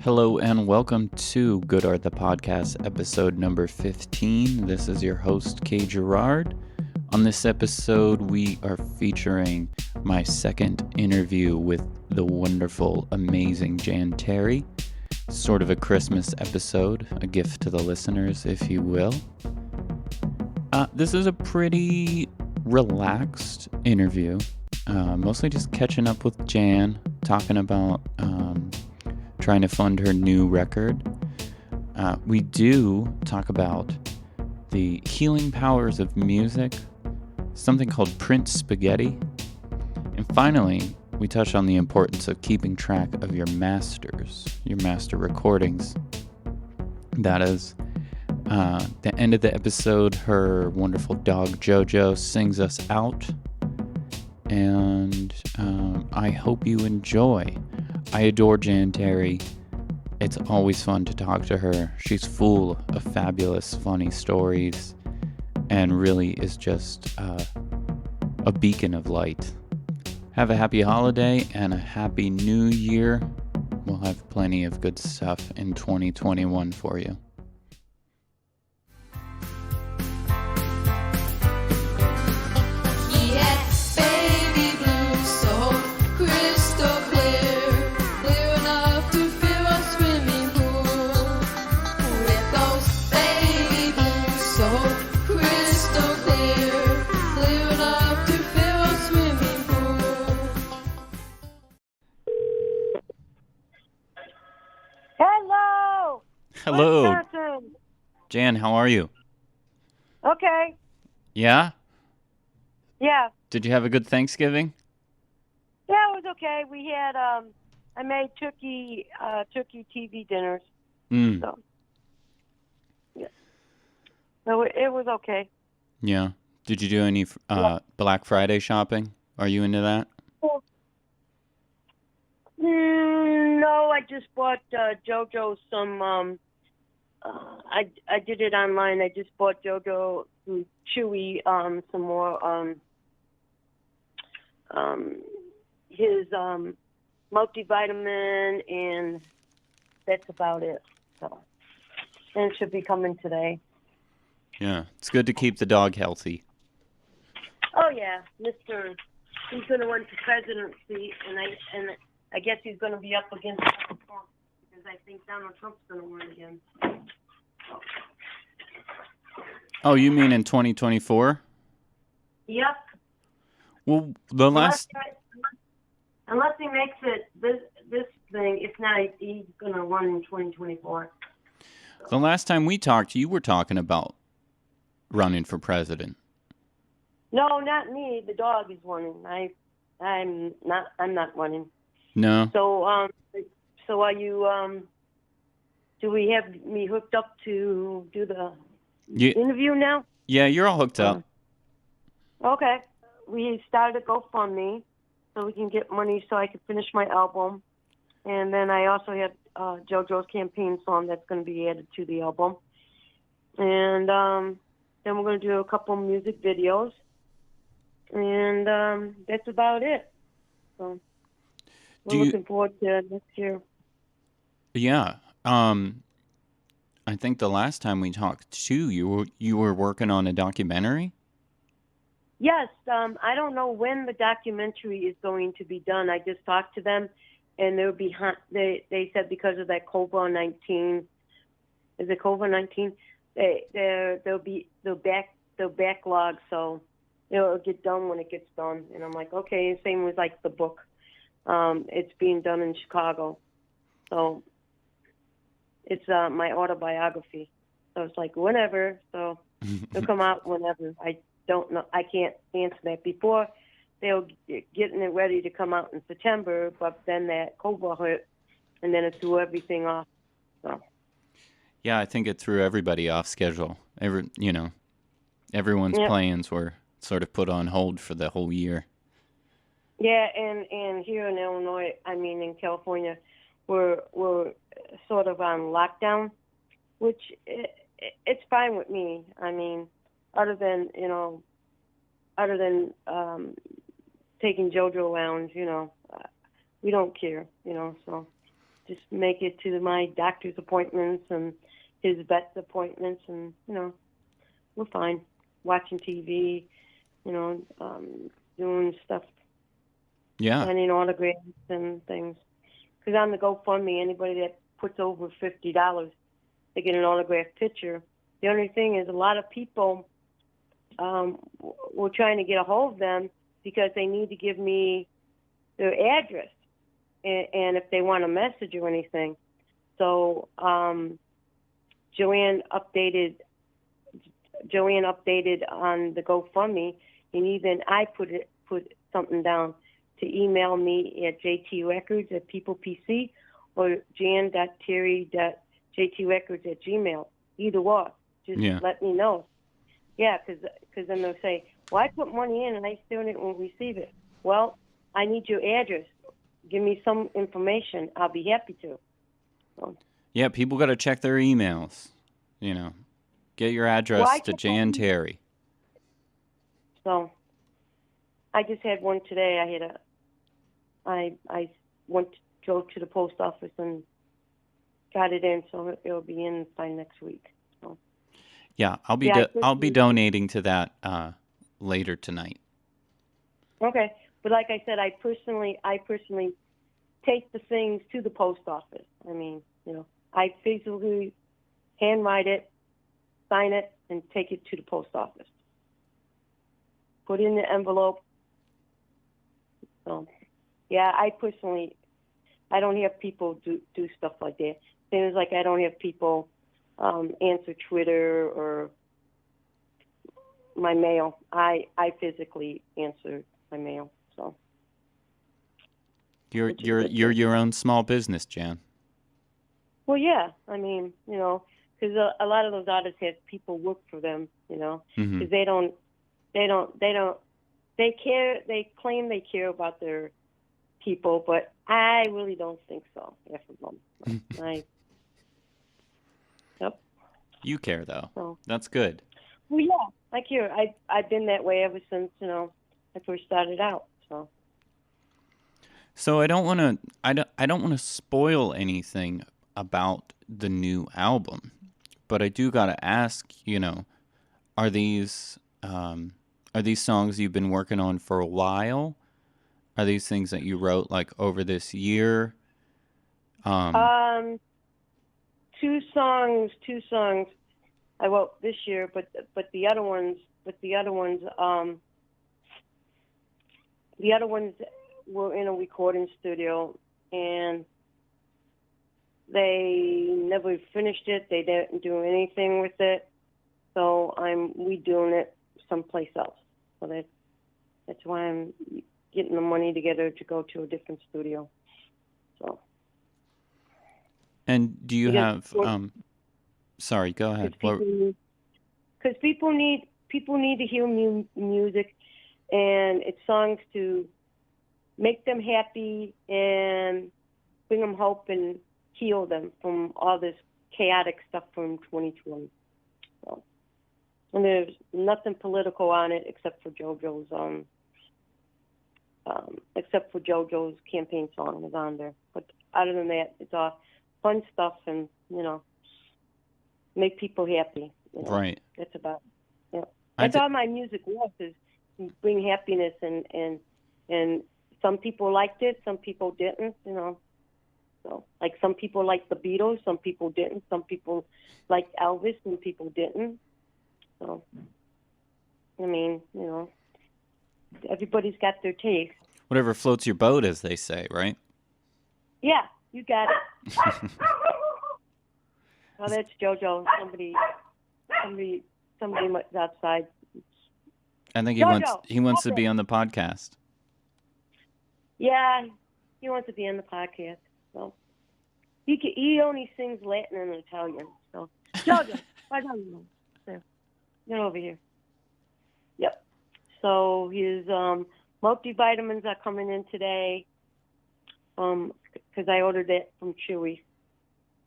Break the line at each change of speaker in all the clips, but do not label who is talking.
Hello and welcome to Good Art the Podcast, episode number 15. This is your host, Kay Gerard. On this episode, we are featuring my second interview with the wonderful, amazing Jan Terri. Sort of a Christmas episode, a gift to the listeners, if you will. This is a pretty relaxed interview, mostly just catching up with Jan, talking about trying to fund her new record. We do talk about the healing powers of music, something called print spaghetti, and finally, we touch on the importance of keeping track of your master recordings. That is, the end of the episode, her wonderful dog Jojo sings us out, and I hope you enjoy. I adore Jan Terri. It's always fun to talk to her. She's full of fabulous, funny stories and really is just a beacon of light. Have a happy holiday and a happy new year. We'll have plenty of good stuff in 2021 for you. Hello.
Wisconsin.
Jan, how are you?
Okay.
Yeah?
Yeah.
Did you have a good Thanksgiving?
Yeah, it was okay. We had I made turkey TV dinners. So yeah. So it was okay.
Yeah. Did you do any Black Friday shopping? Are you into that?
No, I just bought JoJo some I did it online. I just bought JoJo some Chewy some more his multivitamin, and that's about it. So, and it should be coming today.
Yeah, it's good to keep the dog healthy.
Oh yeah, he's going to run for presidency, and I guess he's going to be up against Donald Trump, because I think Donald Trump's going to win again.
Oh, you mean in 2024?
Yep.
Well,
unless he makes it this thing, if not, he's going to run in 2024. So.
The last time we talked, you were talking about running for president.
No, not me. The dog is running. I'm not running.
No.
So are you? Do we have me hooked up to do the interview now?
Yeah, you're all hooked up.
Okay. We started a GoFundMe so we can get money so I can finish my album, and then I also have JoJo's campaign song that's going to be added to the album, and then we're going to do a couple music videos, and that's about it. So we're looking forward to next year.
Yeah. I think the last time we talked too, you were working on a documentary?
Yes. I don't know when the documentary is going to be done. I just talked to them, and they'll be they said because of that COVID-19, is it COVID-19? They'll backlog, so it'll get done when it gets done. And I'm like, okay. Same with like the book. It's being done in Chicago, so it's my autobiography. So it's like whenever. So it'll come out whenever. I don't know. I can't answer that. Before they'll getting it ready to come out in September, but then that COVID hit, and then it threw everything off. So.
Yeah, I think it threw everybody off schedule. Everyone's plans were sort of put on hold for the whole year.
Yeah, and here in Illinois, in California, we're sort of on lockdown, which it's fine with me. Other than taking JoJo around, we don't care, so just make it to my doctor's appointments and his vet's appointments, and we're fine. Watching TV, doing stuff, signing autographs and things. Because on the GoFundMe, anybody that puts over $50, they get an autographed picture. The only thing is, a lot of people were trying to get a hold of them because they need to give me their address and if they want a message or anything. So Joanne updated on the GoFundMe, and even I put something down to email me at jtrecords at peoplepc or jan.terry.jtrecords@gmail. Either or, just let me know. Yeah, because then they'll say, well, I put money in and I still didn't receive it. Well, I need your address. Give me some information. I'll be happy to. So.
Yeah, people got to check their emails. Get your address to Jan Terri.
So, I just had one today. I went to go to the post office and got it in, so it'll be in by next week. So.
Yeah, I'll be donating to that later tonight.
Okay, but like I said, I personally take the things to the post office. I mean, I physically handwrite it, sign it, and take it to the post office. Put in the envelope. So, yeah, I don't have people do stuff like that. Things like I don't have people answer Twitter or my mail. I physically answer my mail. So
you're your own small business, Jan.
Well, yeah. I mean, because a lot of those artists have people work for them. Because they care. They claim they care about their people, but I really don't think so. Half of them. Yep.
You care though. So, that's good.
Well, yeah, I care. I've been that way ever since I first started out.
So I don't want to spoil anything about the new album, but I do gotta ask. Are these songs you've been working on for a while? Are these things that you wrote like over this year?
Two songs I wrote this year, but the other ones were in a recording studio and they never finished it. They didn't do anything with it, so I'm redoing it someplace else. So that's why I'm getting the money together to go to a different studio. So.
And do you have? Sorry, go ahead.
Because people need to hear music, and it's songs to make them happy and bring them hope and heal them from all this chaotic stuff from 2020. So, and there's nothing political on it except for JoJo's campaign song is on there. But other than that, it's all fun stuff and make people happy.
Right.
That's about it. That's all my music was, is bring happiness and some people liked it, some people didn't, So like some people liked the Beatles, some people didn't, some people liked Elvis, and people didn't. So I mean, everybody's got their taste.
Whatever floats your boat, as they say, right?
Yeah, you got it. Oh, that's JoJo. Somebody outside.
I think he wants to be on the podcast.
Yeah, he wants to be on the podcast. So he only sings Latin and Italian. So JoJo, why don't you? Get over here. Yep. So his multivitamins are coming in today. Because I ordered that from Chewy.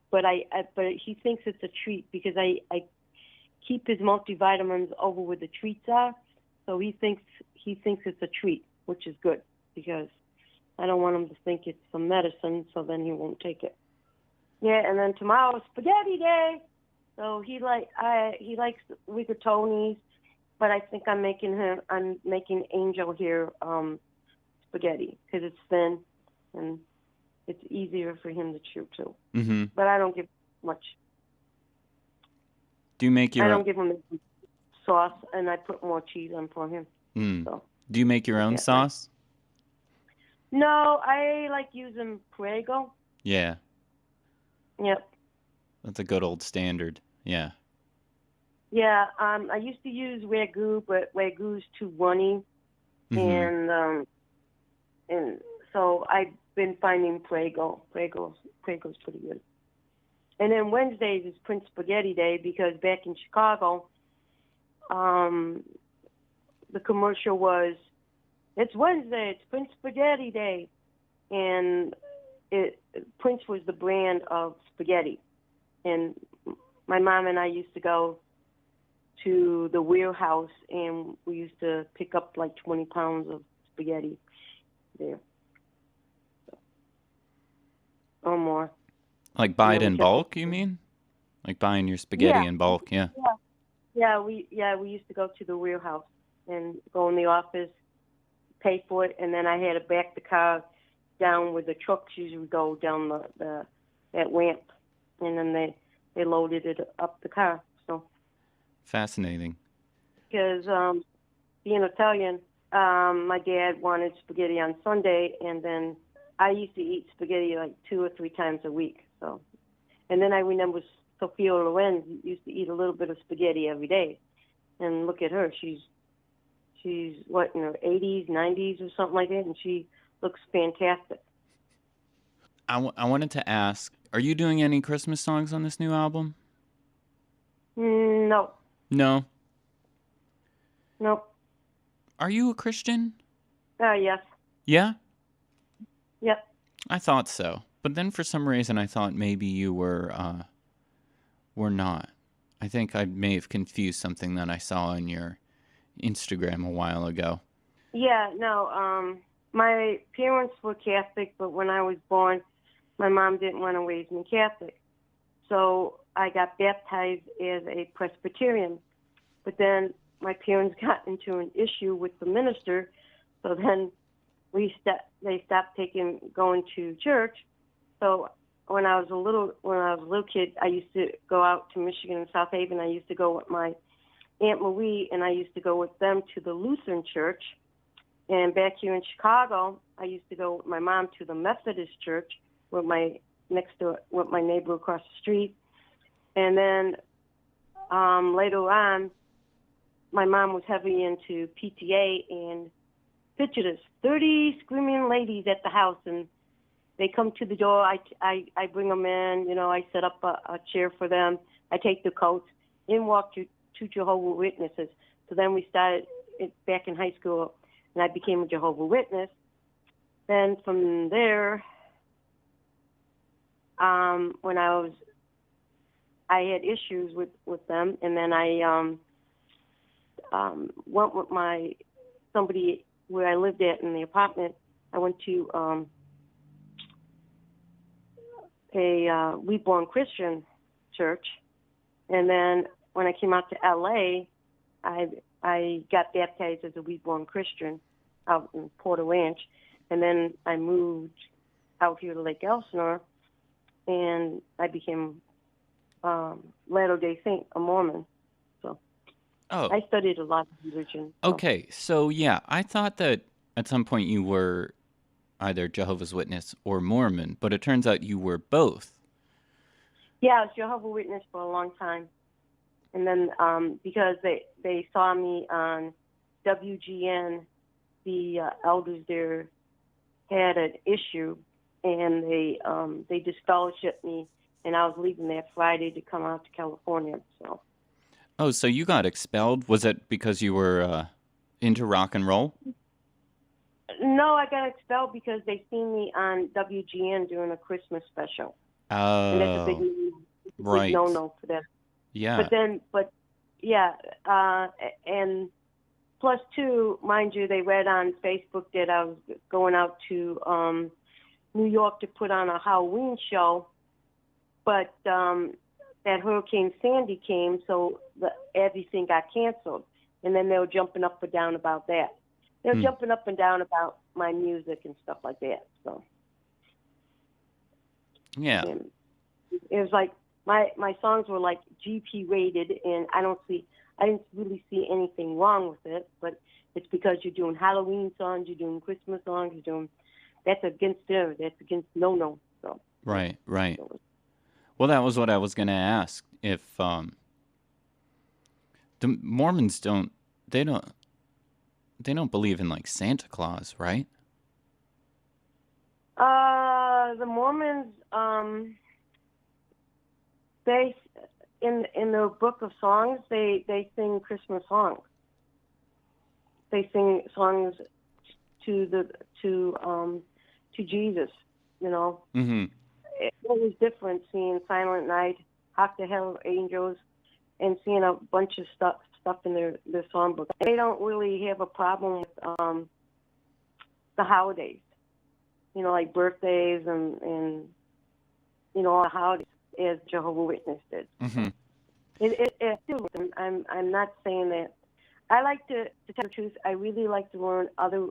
But he thinks it's a treat because I keep his multivitamins over where the treats are, so he thinks it's a treat, which is good because I don't want him to think it's some medicine, so then he won't take it. Yeah, and then tomorrow's spaghetti day. So he likes rigatoni's, but I think I'm making angel hair spaghetti because it's thin and it's easier for him to chew too.
Mm-hmm.
But I don't give much.
Do you make your
I
own?
don't give him sauce, and I put more cheese on for him. So.
Do you make your own sauce?
No, I like using Prego.
Yeah.
Yep.
That's a good old standard. Yeah.
Yeah, I used to use Ragu, but Ragu's too runny, and so I've been finding Prego. Prego's pretty good. And then Wednesdays is Prince Spaghetti Day because back in Chicago, the commercial was, "It's Wednesday, it's Prince Spaghetti Day," and Prince was the brand of spaghetti, and my mom and I used to go to the warehouse, and we used to pick up like 20 pounds of spaghetti there. Or more.
Like buy it in bulk, you mean? Like buying your spaghetti in bulk, yeah.
Yeah, we used to go to the warehouse and go in the office, pay for it, and then I had to back the car down where the trucks usually go down that ramp, and then they loaded it up the car. So
fascinating.
Because being Italian, my dad wanted spaghetti on Sunday, and then I used to eat spaghetti like 2 or 3 times a week. So, and then I remember Sophia Loren used to eat a little bit of spaghetti every day, and look at her, she's what, in her 80s, 90s, or something like that, and she looks fantastic.
I wanted to ask, are you doing any Christmas songs on this new album?
No.
No?
Nope.
Are you a Christian?
Yes.
Yeah?
Yep.
I thought so. But then for some reason I thought maybe you were not. I think I may have confused something that I saw on your Instagram a while ago.
Yeah, no, my parents were Catholic, but when I was born, my mom didn't want to raise me Catholic. So I got baptized as a Presbyterian. But then my parents got into an issue with the minister, so then they stopped going to church. So when I was a little kid, I used to go out to Michigan and South Haven. I used to go with my Aunt Marie, and I used to go with them to the Lutheran church. And back here in Chicago, I used to go with my mom to the Methodist church with my neighbor across the street. And then later on, my mom was heavy into PTA, and picture this: 30 screaming ladies at the house, and they come to the door. I bring them in. I set up a chair for them. I take their coats. In walk two Jehovah Witnesses. So then we started back in high school, and I became a Jehovah Witness. Then from there, when I had issues with them, and then I went with somebody where I lived at in the apartment. I went to a Reborn Christian church, and then when I came out to LA, I got baptized as a Reborn Christian out in Porter Ranch, and then I moved out here to Lake Elsinore, and I became Latter-day Saint, a Mormon. So I studied a lot of religion. So.
Okay, so yeah, I thought that at some point you were either Jehovah's Witness or Mormon, but it turns out you were both.
Yeah, I was Jehovah's Witness for a long time. And then because they saw me on WGN, the elders there had an issue, and they disfellowshipped me, and I was leaving that Friday to come out to California. So.
Oh, so you got expelled? Was it because you were into rock and roll?
No, I got expelled because they seen me on WGN doing a Christmas special.
Oh,
and that's a big no-no for them.
Yeah.
But and plus two, mind you, they read on Facebook that I was going out to New York to put on a Halloween show, But that Hurricane Sandy came, so everything got canceled. And then they were jumping up and down about that. They were jumping up and down about my music and stuff like that. So
Yeah.
and it was like my songs were like GP rated, and I didn't really see anything wrong with it. But it's because you're doing Halloween songs, you're doing Christmas songs, that's against there. That's against no. So
Right. Well, that was what I was going to ask. If the Mormons they don't believe in like Santa Claus, right?
The Mormons, they in their book of songs, they sing Christmas songs. They sing songs to Jesus. You know, It was different seeing Silent Night, Hark the Hell Angels, and seeing a bunch of stuff in their songbook. They don't really have a problem with the holidays. You know, like birthdays and all the holidays, as Jehovah Witness did. I'm not saying that. I like to tell the truth. I really like to learn other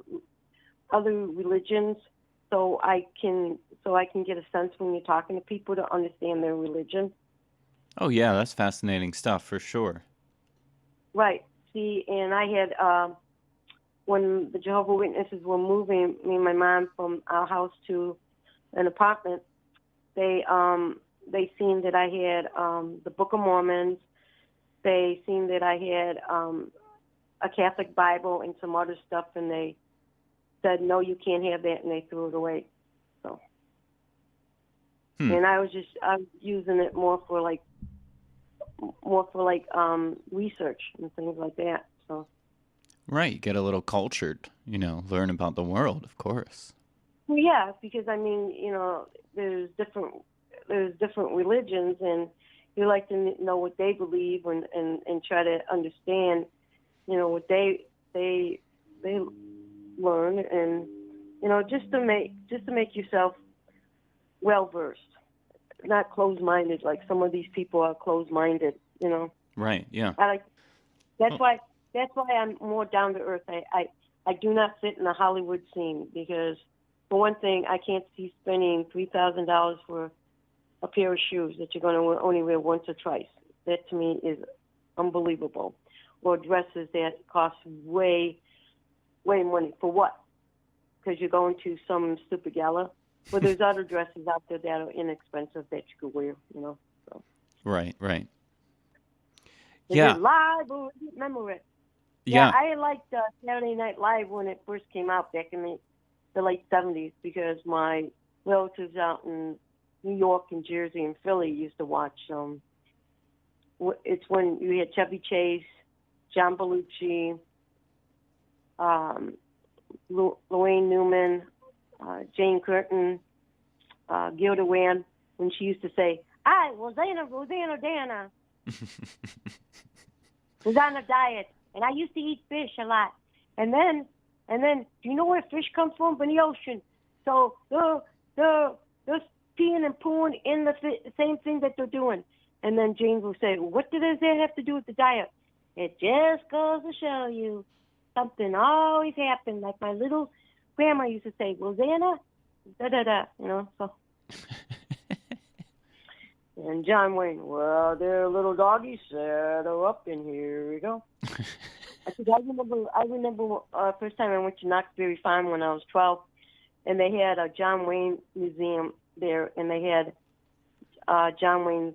religions, so I can get a sense when you're talking to people to understand their religion.
Oh yeah, that's fascinating stuff for sure.
Right. See, and I had when the Jehovah Witnesses were moving me and my mom from our house to an apartment, they seen that I had the Book of Mormons. They seen that I had a Catholic Bible and some other stuff, and they said, "No, you can't have that," and they threw it away. So, and I was using it more for research and things like that. So.
Right, get a little cultured, learn about the world, of course.
Well, yeah, because I mean, there's different religions, and you like to know what they believe and try to understand, what they learn, and just to make yourself well versed, not closed-minded like some of these people are closed-minded.
Right. Yeah.
That's why I'm more down to earth. I do not fit in the Hollywood scene because, for one thing, I can't see spending $3,000 for a pair of shoes that you're going to only wear once or twice. That to me is unbelievable. Or dresses that cost way money. For what? Because you're going to some stupid gala. Well, there's other dresses out there that are inexpensive that you could wear, So.
Right.
Is
Yeah.
it live or remember it?
Yeah.
I liked Saturday Night Live when it first came out back in the late 70s because my relatives out in New York and Jersey and Philly used to watch. It's when you had Chevy Chase, John Belushi, Lorraine Newman, Jane Curtin, Gilda Wan, when she used to say, "I was Rosanna Dana." Was on a diet, and I used to eat fish a lot. And then, do you know where fish come from? From the ocean. So they're peeing and pooing in the same thing that they're doing. And then James will say, "What does that have to do with the diet?" It just goes to show you something always happens. Like my little grandma used to say, "Rosanna, da." So. And John Wayne, well, they're little doggies, settle up, and here we go. I remember first time I went to Knox Berry Farm when I was 12, and they had a John Wayne museum there, and they had John Wayne's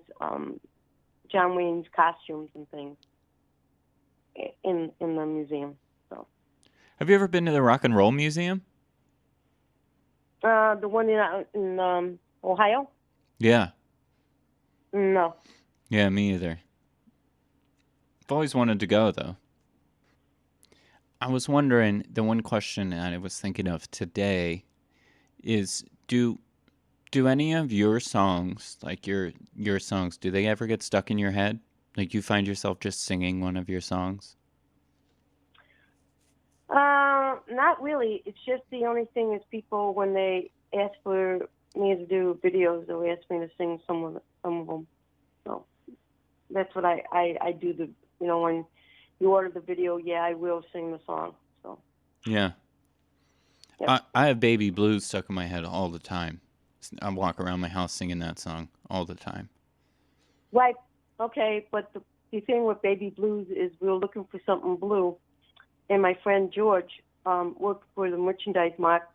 costumes and things in the museum. So.
Have you ever been to the Rock and Roll Museum?
The one in Ohio?
Yeah.
No.
Yeah, me either. I've always wanted to go, though. I was wondering, the one question I was thinking of today is, do any of your songs, like your songs, do they ever get stuck in your head? Like you find yourself just singing one of your songs?
Not really. It's just the only thing is people, when they ask for me to do videos. They'll ask me to sing some of them. So that's what I do. When you order the video, I will sing the song. So
Yeah.
yep.
I have Baby Blues stuck in my head all the time. I walk around my house singing that song all the time.
Right. Okay, but the thing with Baby Blues is we were looking for something blue, and my friend George worked for the merchandise mart,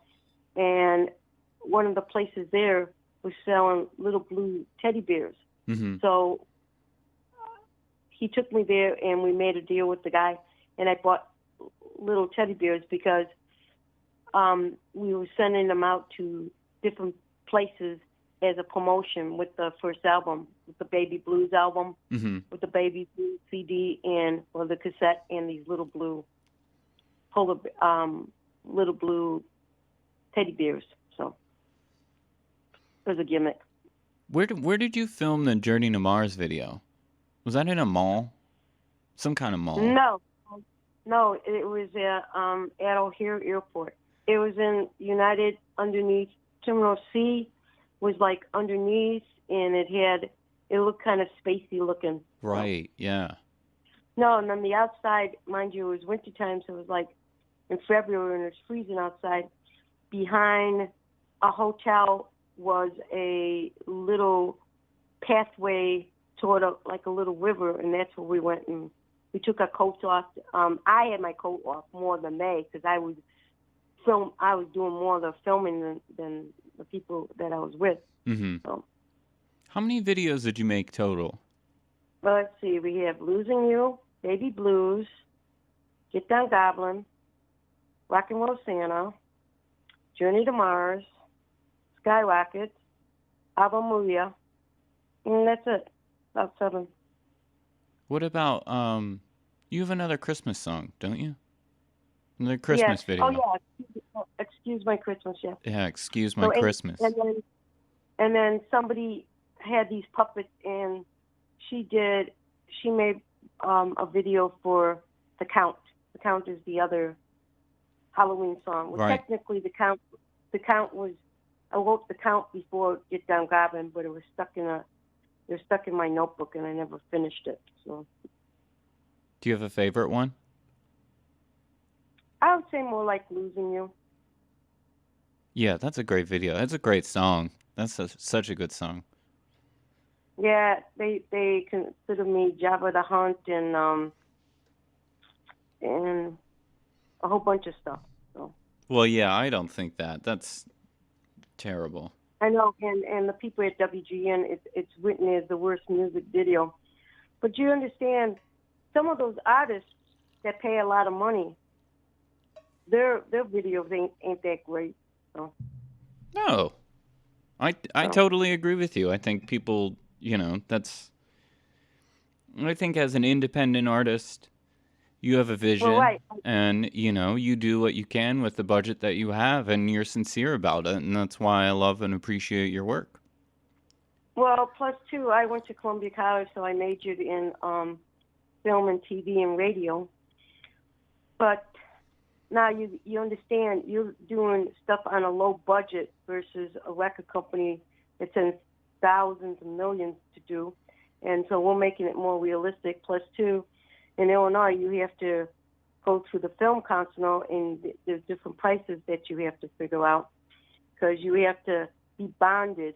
and one of the places there was selling little blue teddy bears.
Mm-hmm.
So he took me there, and we made a deal with the guy, and I bought little teddy bears because we were sending them out to different places as a promotion with the first album, with the Baby Blues album,
Mm-hmm.
with the Baby Blues CD or the cassette, and these little blue teddy bears. So it was a gimmick.
Where did you film the Journey to Mars video? Was that in a mall? Some kind of mall?
No, it was at O'Hare Airport. It was in United underneath Terminal C. Was like underneath, and it looked kind of spacey looking.
Right. Yeah.
No, and on the outside, mind you, it was wintertime, so it was like in February, and it was freezing outside. Behind a hotel was a little pathway toward a little river, and that's where we went, and we took our coats off. I had my coat off more than they, because I was doing more of the filming than the people that I was with.
Mm-hmm.
So,
how many videos did you make total?
well, let's see. We have Losing You, Baby Blues, Get Down Goblin, Rock and Roll Santa, Journey to Mars, Skyrocket, Ave Maria, and that's it. About 7.
What about you have another Christmas song, don't you? Another Christmas video.
Oh yeah, Excuse My Christmas. Yeah.
Yeah, Excuse My Christmas.
And then somebody had these puppets, and she made a video for The Count. The Count is the other Halloween song. Well,
right.
Technically, The Count was, I wrote The Count before Get Down Goblin, but it was stuck in my notebook, and I never finished it. So.
Do you have a favorite one?
I would say more like Losing You.
Yeah, that's a great video. That's a great song. That's such a good song.
Yeah, they consider me Jabba the Hutt and a whole bunch of stuff. So.
Well, yeah, I don't think that. That's terrible.
I know, and the people at WGN, it's written as the worst music video. But you understand, some of those artists that pay a lot of money, their videos ain't that great. So.
No. I totally agree with you. I think people, I think as an independent artist, you have a vision,
well, right.
And, you do what you can with the budget that you have, and you're sincere about it, and that's why I love and appreciate your work.
Well, plus, too, I went to Columbia College, so I majored in film and TV and radio. But now you understand, you're doing stuff on a low budget versus a record company that sends thousands and millions to do. And so we're making it more realistic. Plus, too, in Illinois, you have to go through the film council, and there's different prices that you have to figure out, because you have to be bonded.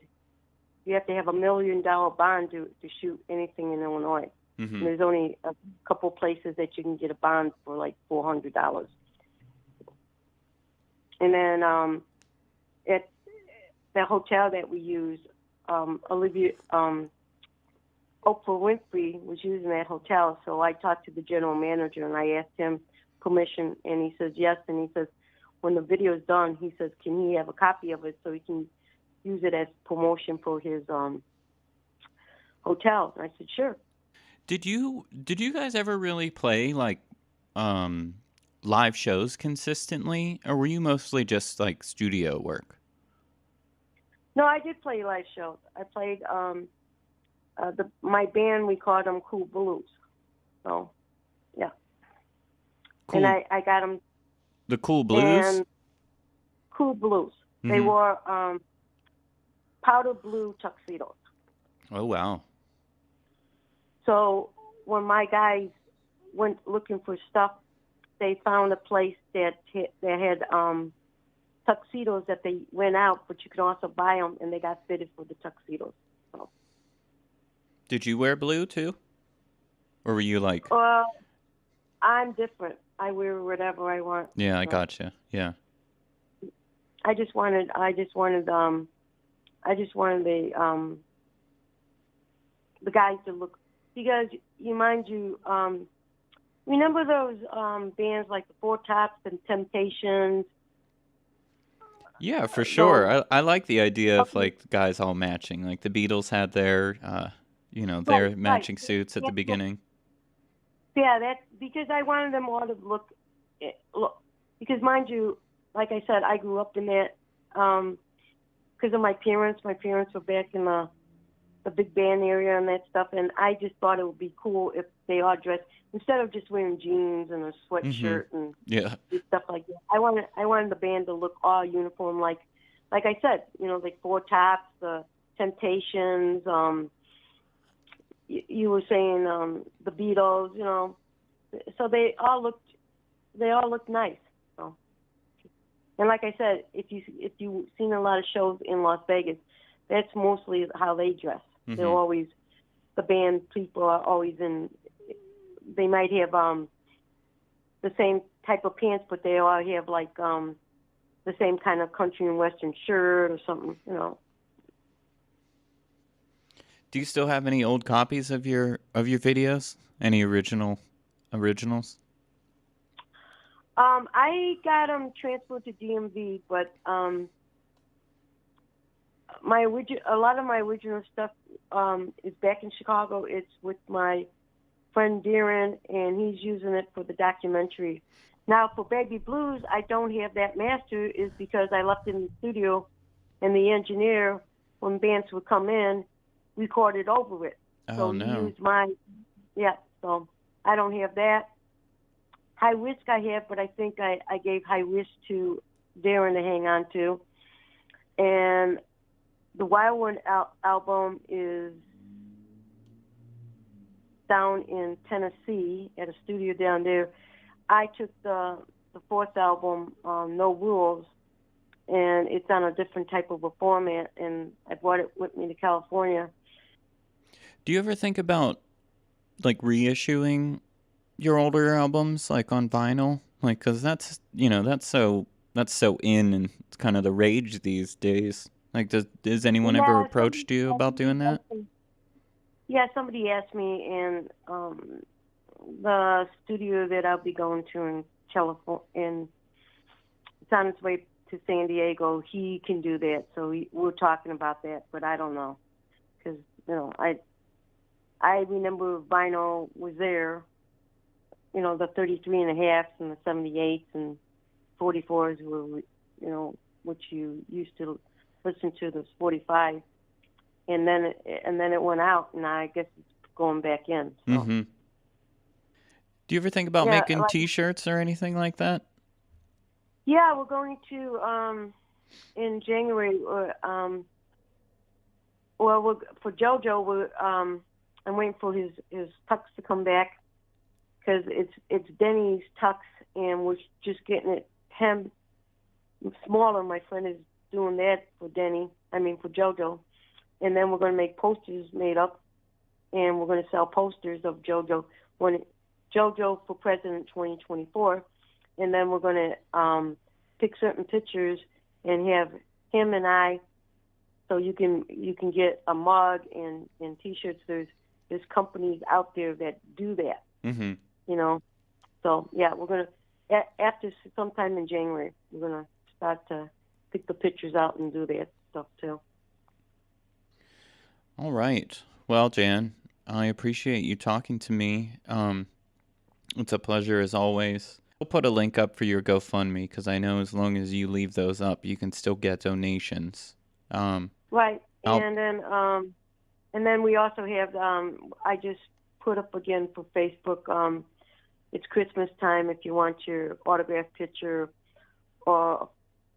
You have to have $1 million bond to shoot anything in Illinois.
Mm-hmm.
And there's only a couple places that you can get a bond for like $400. And then at the hotel that we use, Oprah Winfrey was using that hotel, so I talked to the general manager and I asked him permission, and he says yes. And he says when the video is done, he says, can he have a copy of it so he can use it as promotion for his hotel? And I said sure.
Did you guys ever really play like live shows consistently, or were you mostly just like studio work?
No, I did play live shows. I played my band, we called them Cool Blues. So, yeah.
Cool.
And I got them.
The Cool Blues?
And Cool Blues.
Mm-hmm.
They wore powder blue tuxedos.
Oh, wow.
So when my guys went looking for stuff, they found a place that had tuxedos that they went out, but you could also buy them, and they got fitted for the tuxedos. So.
Did you wear blue too? Or were you like...
I'm different. I wear whatever I want.
Yeah, I gotcha. Yeah.
I just wanted the guys to look, because remember those bands like the Four Tops and Temptations?
Yeah, for sure. I like the idea of like guys all matching. Like the Beatles had their their matching suits at the beginning.
Yeah, that's because I wanted them all to look. Because mind you, like I said, I grew up in that because of my parents. My parents were back in the big band area and that stuff, and I just thought it would be cool if they all dressed instead of just wearing jeans and a sweatshirt and stuff like that. I wanted the band to look all uniform, like I said, like Four Tops, the Temptations. You were saying the Beatles, so they all looked nice. So. And like I said, if you've seen a lot of shows in Las Vegas, that's mostly how they dress. Mm-hmm. They're always, the band people are always in. They might have the same type of pants, but they all have like the same kind of country and western shirt or something,
Do you still have any old copies of your videos? Any originals?
I got them transferred to DMV, but a lot of my original stuff is back in Chicago. It's with my friend Darren, and he's using it for the documentary. Now, for Baby Blues, I don't have that master, is because I left it in the studio, and the engineer, when bands would come in, recorded over it.
Oh, no.
He used so I don't have that. High Risk I have, but I think I gave High Risk to Darren to hang on to. And the Wild One album is down in Tennessee at a studio down there. I took the fourth album, No Rules, and it's on a different type of a format, and I brought it with me to California.
Do you ever think about like reissuing your older albums, like on vinyl? Like, cause that's so in, and it's kind of the rage these days. Like, does anyone ever approached you about doing that?
Yeah, somebody asked me, and the studio that I'll be going to in California, and it's on its way to San Diego. He can do that, so we're talking about that, but I don't know, because I remember vinyl was there. The 33.5s and the 78s and 44s were, which you used to listen to, those 45, and then it went out, and I guess it's going back in. So.
Mm-hmm. Do you ever think about making T-shirts or anything like that?
Yeah, we're going to in January. For JoJo, I'm waiting for his tux to come back, because it's Denny's tux, and we're just getting it hemmed smaller. My friend is doing that for JoJo, and then we're going to make posters made up, and we're going to sell posters of JoJo JoJo for President 2024, and then we're going to pick certain pictures and have him and I, so you can get a mug and T-shirts. There's companies out there that do that.
Mm-hmm.
So yeah, we're gonna after sometime in January, we're gonna start to pick the pictures out and do that stuff too.
All right. Well, Jan, I appreciate you talking to me. It's a pleasure as always. We'll put a link up for your GoFundMe, because I know as long as you leave those up, you can still get donations.
Right, and then we also have I just put up again for Facebook. It's Christmas time. If you want your autographed picture or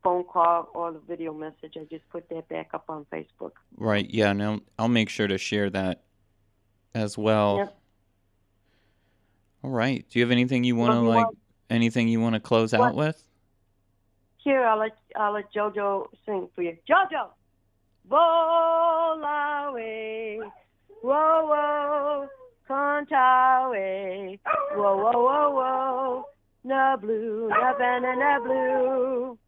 phone call or the video message. I just put that back up on Facebook.
Right. Yeah. No, I'll make sure to share that as well.
Yep.
All right. Do you have anything you want
Well,
to anything you want to close out with?
Here, I'll let Jojo sing for you. Jojo, volawe, whoa whoa, contawe, whoa whoa whoa whoa, na blue, na banana blue.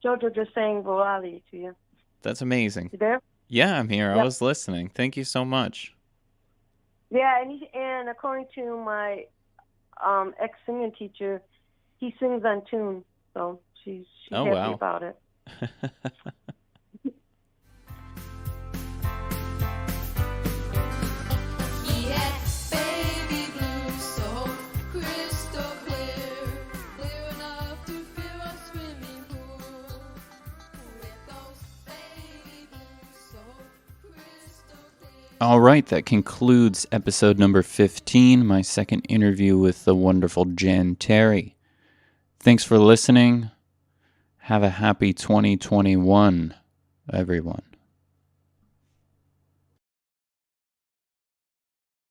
Jojo just sang volali to you.
That's amazing.
You there?
Yeah, I'm here.
Yep.
I was listening. Thank you so much.
Yeah, and according to my ex-singing teacher, he sings on tune, so she's
Oh,
happy
wow.
about it.
All right, that concludes episode number 15, my second interview with the wonderful Jen Terri. Thanks for listening. Have a happy 2021, everyone.